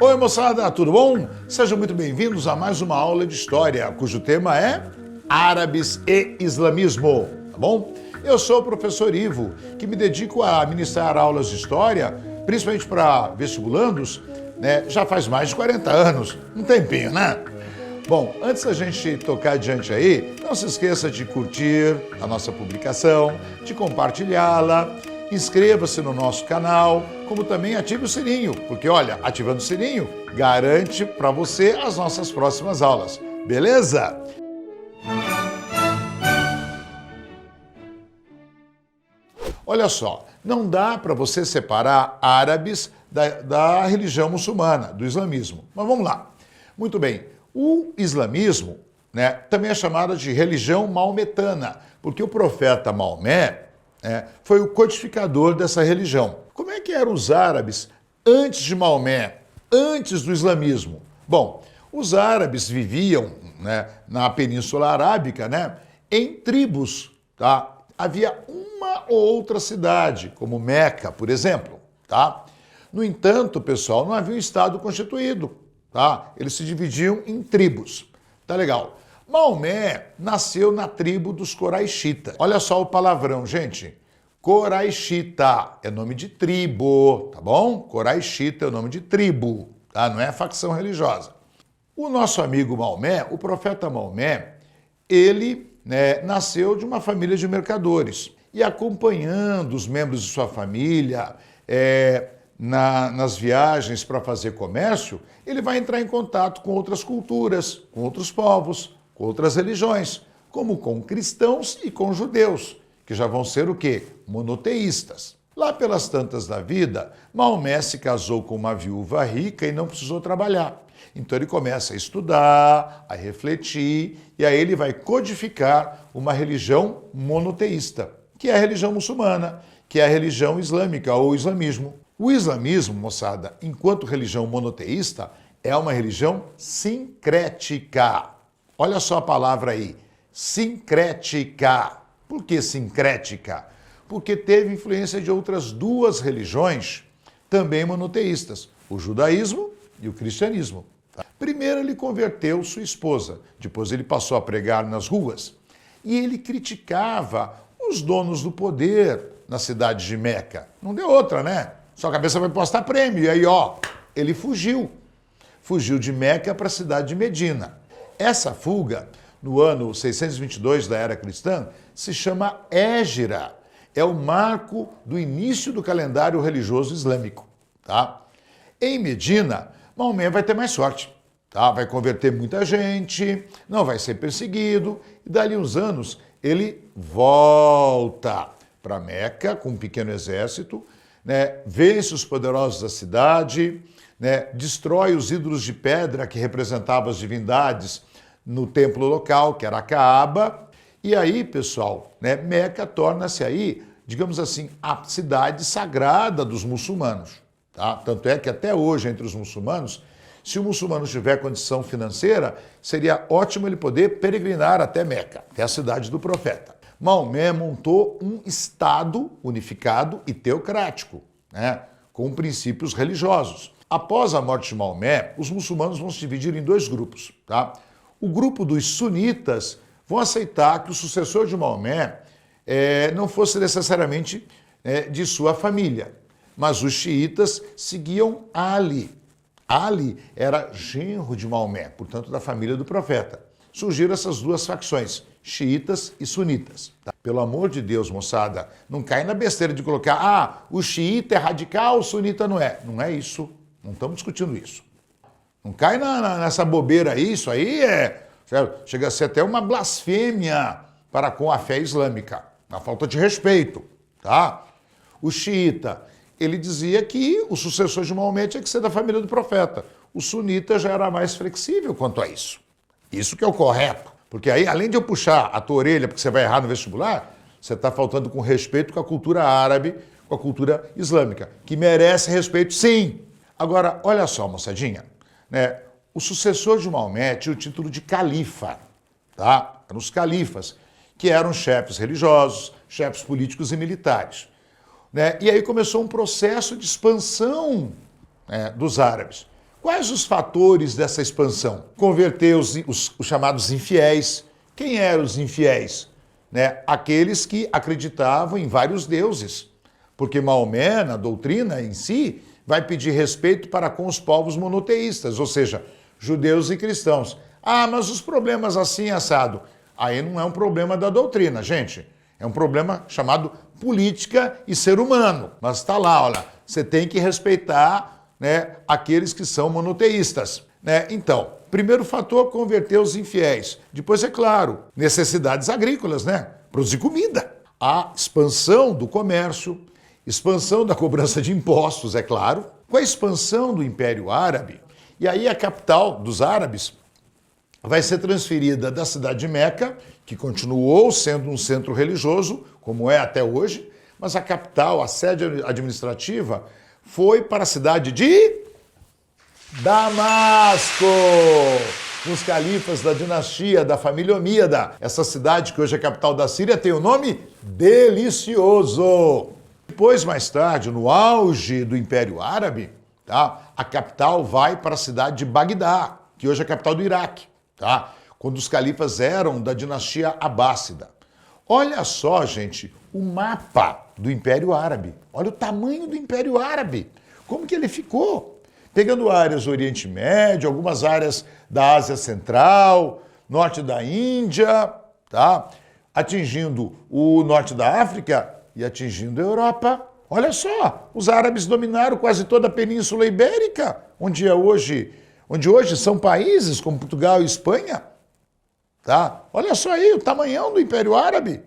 Oi moçada, tudo bom? Sejam muito bem-vindos a mais uma aula de História, cujo tema é Árabes e Islamismo, tá bom? Eu sou o professor Ivo, que me dedico a ministrar aulas de História, principalmente para vestibulandos, já faz mais de 40 anos, um tempinho, né? Bom, antes da gente tocar adiante aí, não se esqueça de curtir a nossa publicação, de compartilhá-la, inscreva-se no nosso canal, como também ative o sininho, porque olha, ativando o sininho garante para você as nossas próximas aulas, beleza? Olha só, não dá para você separar árabes da religião muçulmana, do islamismo. Mas vamos lá. Muito bem, o islamismo, também é chamado de religião maometana, porque o profeta Maomé foi o codificador dessa religião. Como é que eram os árabes antes de Maomé, antes do islamismo? Bom, os árabes viviam na Península Arábica em tribos, tá? Havia uma ou outra cidade, como Meca, por exemplo, tá? No entanto, pessoal, não havia um Estado constituído, tá? Eles se dividiam em tribos, tá legal? Maomé nasceu na tribo dos Coraixitas. Olha só o palavrão, gente. Coraichita é nome de tribo, tá bom? Coraichita é o nome de tribo, tá? Não é facção religiosa. O nosso amigo Maomé, o profeta Maomé, ele nasceu de uma família de mercadores e acompanhando os membros de sua família nas viagens para fazer comércio, ele vai entrar em contato com outras culturas, com outros povos, com outras religiões, como com cristãos e com judeus, que já vão ser o quê? Monoteístas. Lá pelas tantas da vida, Maomé se casou com uma viúva rica e não precisou trabalhar. Então ele começa a estudar, a refletir, e aí ele vai codificar uma religião monoteísta, que é a religião muçulmana, que é a religião islâmica ou islamismo. O islamismo, moçada, enquanto religião monoteísta, é uma religião sincrética. Olha só a palavra aí, sincrética. Por que sincrética? Porque teve influência de outras duas religiões, também monoteístas, o judaísmo e o cristianismo. Primeiro ele converteu sua esposa, depois ele passou a pregar nas ruas e ele criticava os donos do poder na cidade de Meca. Não deu outra, né? Sua cabeça vai postar prêmio. E aí, ele fugiu. Fugiu de Meca para a cidade de Medina. Essa fuga, no ano 622 da era cristã, se chama Hégira. É o marco do início do calendário religioso islâmico, tá? Em Medina, Maomé vai ter mais sorte, tá? Vai converter muita gente, não vai ser perseguido, e dali uns anos ele volta para Meca com um pequeno exército, vence os poderosos da cidade, destrói os ídolos de pedra que representavam as divindades no templo local, que era a Caaba, e aí, pessoal, Meca torna-se aí, digamos assim, a cidade sagrada dos muçulmanos. Tá? Tanto é que até hoje, entre os muçulmanos, se o muçulmano tiver condição financeira, seria ótimo ele poder peregrinar até Meca, até a cidade do profeta. Maomé montou um Estado unificado e teocrático, com princípios religiosos. Após a morte de Maomé, os muçulmanos vão se dividir em dois grupos. Tá? O grupo dos sunitas vão aceitar que o sucessor de Maomé não fosse necessariamente de sua família, mas os xiitas seguiam Ali. Ali era genro de Maomé, portanto da família do profeta. Surgiram essas duas facções, xiitas e sunitas. Tá? Pelo amor de Deus, moçada, não cai na besteira de colocar, o xiita é radical, o sunita não é. Não é isso, não estamos discutindo isso. Não cai nessa bobeira aí, isso aí chega a ser até uma blasfêmia para com a fé islâmica, uma falta de respeito, tá? O xiita, ele dizia que o sucessor de Maomé tinha que ser da família do profeta. O sunita já era mais flexível quanto a isso. Isso que é o correto. Porque aí, além de eu puxar a tua orelha porque você vai errar no vestibular, você está faltando com respeito com a cultura árabe, com a cultura islâmica, que merece respeito sim. Agora, olha só, moçadinha, o sucessor de Maomé tinha o título de califa, tá? Eram os califas, que eram chefes religiosos, chefes políticos e militares. E aí começou um processo de expansão dos árabes. Quais os fatores dessa expansão? Converter os chamados infiéis. Quem eram os infiéis? Né? Aqueles que acreditavam em vários deuses. Porque Maomé, na doutrina em si, vai pedir respeito para com os povos monoteístas, ou seja, judeus e cristãos. Ah, mas os problemas assim, assado. Aí não é um problema da doutrina, gente. É um problema chamado política e ser humano. Mas está lá, olha, você tem que respeitar, né, aqueles que são monoteístas. Né? Então, primeiro fator, converter os infiéis. Depois, é claro, necessidades agrícolas, né? Produzir comida. A expansão do comércio, expansão da cobrança de impostos, é claro. Com a expansão do Império Árabe, e aí a capital dos árabes vai ser transferida da cidade de Meca, que continuou sendo um centro religioso, como é até hoje, mas a capital, a sede administrativa, foi para a cidade de Damasco, com os califas da dinastia da família Omíada. Essa cidade, que hoje é a capital da Síria, tem o nome delicioso. Depois, mais tarde, no auge do Império Árabe, tá, a capital vai para a cidade de Bagdá, que hoje é a capital do Iraque. Tá? Quando os califas eram da dinastia abássida. Olha só, gente, o mapa do Império Árabe. Olha o tamanho do Império Árabe. Como que ele ficou? Pegando áreas do Oriente Médio, algumas áreas da Ásia Central, norte da Índia, tá? Atingindo o norte da África e atingindo a Europa. Olha só, os árabes dominaram quase toda a Península Ibérica, onde hoje são países como Portugal e Espanha. Tá? Olha só aí o tamanhão do Império Árabe.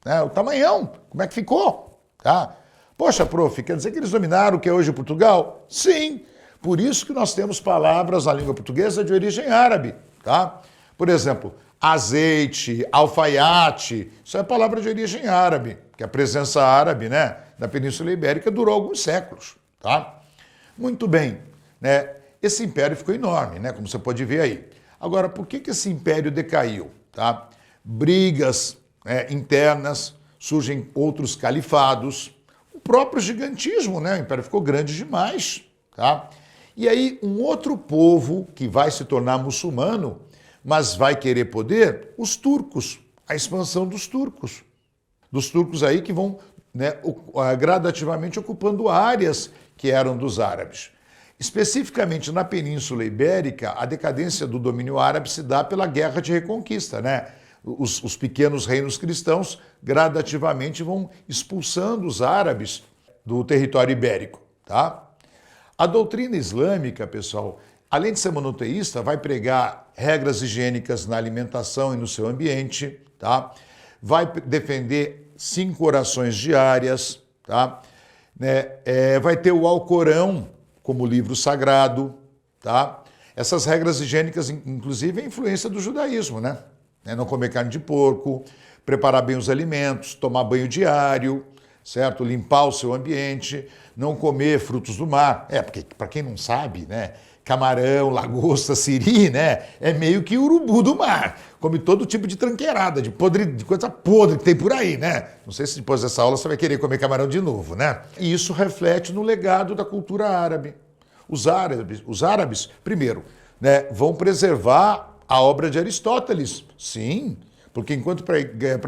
Né? O tamanhão, como é que ficou? Tá? Poxa, prof, quer dizer que eles dominaram o que é hoje Portugal? Sim, por isso que nós temos palavras na língua portuguesa de origem árabe. Tá? Por exemplo, azeite, alfaiate, isso é palavra de origem árabe, que a presença árabe, né, na Península Ibérica durou alguns séculos. Tá? Muito bem, né? Esse império ficou enorme, né? Como você pode ver aí. Agora, por que esse império decaiu? Tá? Brigas, né, internas, surgem outros califados, o próprio gigantismo, né? O império ficou grande demais. Tá? E aí, um outro povo que vai se tornar muçulmano, mas vai querer poder, os turcos, a expansão dos turcos. Dos turcos aí que vão, né, gradativamente ocupando áreas que eram dos árabes. Especificamente na Península Ibérica, a decadência do domínio árabe se dá pela Guerra de Reconquista, né? Os pequenos reinos cristãos gradativamente vão expulsando os árabes do território ibérico, tá? A doutrina islâmica, pessoal, além de ser monoteísta, vai pregar regras higiênicas na alimentação e no seu ambiente, tá? Vai defender 5 orações diárias, tá? Né? Vai ter o Alcorão como livro sagrado, tá? Essas regras higiênicas, inclusive, é a influência do judaísmo, né? Não comer carne de porco, preparar bem os alimentos, tomar banho diário, certo? Limpar o seu ambiente, não comer frutos do mar. Porque, para quem não sabe, né? Camarão, lagosta, siri, né? É meio que urubu do mar. Come todo tipo de tranqueirada, de coisa podre que tem por aí, né? Não sei se depois dessa aula você vai querer comer camarão de novo, né? E isso reflete no legado da cultura árabe. Os árabes, primeiro, né, vão preservar a obra de Aristóteles. Sim, porque enquanto para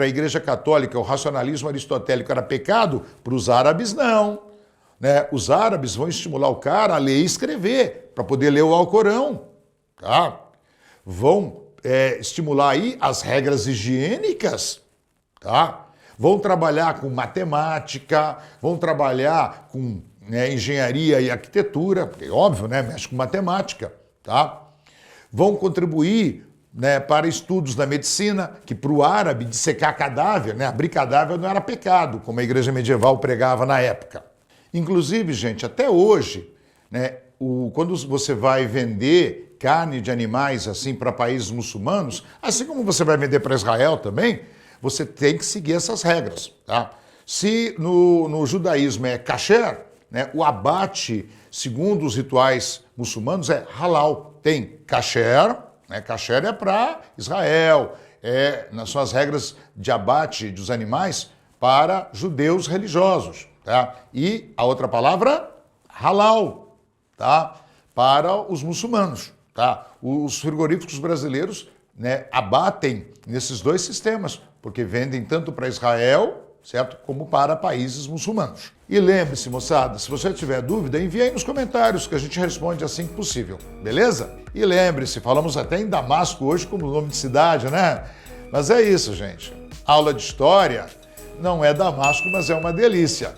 a Igreja Católica o racionalismo aristotélico era pecado, para os árabes não. Né? Os árabes vão estimular o cara a ler e escrever, para poder ler o Alcorão. Tá? Vão estimular aí as regras higiênicas. Tá? Vão trabalhar com matemática, vão trabalhar com engenharia e arquitetura, porque óbvio, né? Mexe com matemática. Tá? Vão contribuir, né, para estudos da medicina, que para o árabe dissecar cadáver, né, abrir cadáver não era pecado, como a igreja medieval pregava na época. Inclusive, gente, até hoje, né, quando você vai vender carne de animais assim para países muçulmanos, assim como você vai vender para Israel também, você tem que seguir essas regras. Tá? Se no judaísmo é kasher, né, o abate, segundo os rituais muçulmanos, é halal. Tem kasher, né, kasher é para Israel, nas suas regras de abate dos animais para judeus religiosos. Tá? E a outra palavra, halal, tá? para os muçulmanos, tá? Os frigoríficos brasileiros, né, abatem nesses dois sistemas, porque vendem tanto para Israel, certo, como para países muçulmanos. E lembre-se, moçada, se você tiver dúvida, envie aí nos comentários que a gente responde assim que possível, beleza? E lembre-se, falamos até em Damasco hoje como nome de cidade, né? Mas é isso, gente. Aula de história não é Damasco, mas é uma delícia.